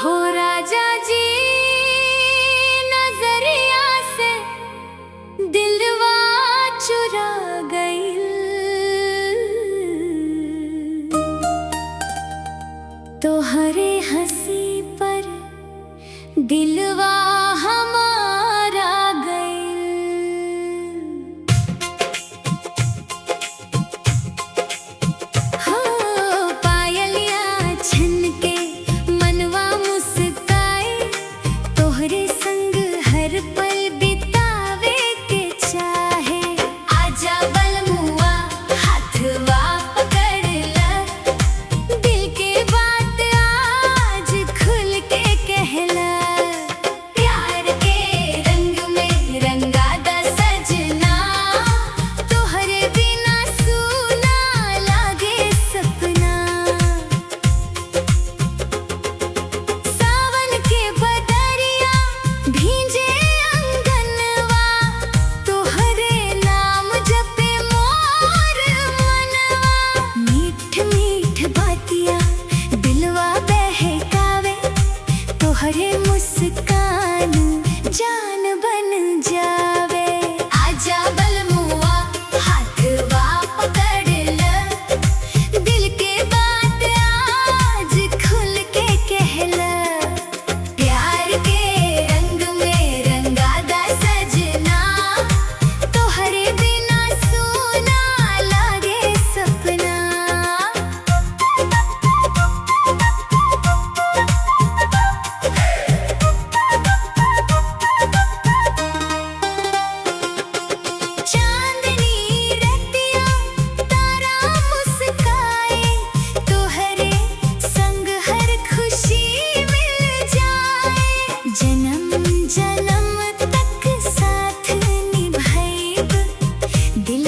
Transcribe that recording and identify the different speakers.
Speaker 1: हो राजा जी नजरिया से दिलवा चुरा गई, तोहरे हंसी पर दिलवा हमारा गई। हो पायलिया छन के मनवा मुस्काए, तोहरे संग हर पल बितावे के चाहे। आजा बलमुआ हाथवा पकड़ ला, दिल के बात आज खुल के कहला। प्यार के रंग में रंगा दा सजना, तोहरे बिना सूना लागे सपना। सावन के बदरिया भींजे अंगनवा, तोहरे नाम जपे मोर मनवा। मीठ मीठ बातिया दिलवा बहकावे, तोहरे मुस्कान जान बन जावे। आजा बलमुआ हाथवा पकड़ ला, दिल के बात आज खुल के कहला। प्यार के रंग में रंगा दा सजना, तोहरे बिना सूना लागे सपना। चांदनी रतिया तारा मुस्काए, तोहरे संग हर खुशी मिल जाए। जन्म जन्म तक साथ निभाएब, दिल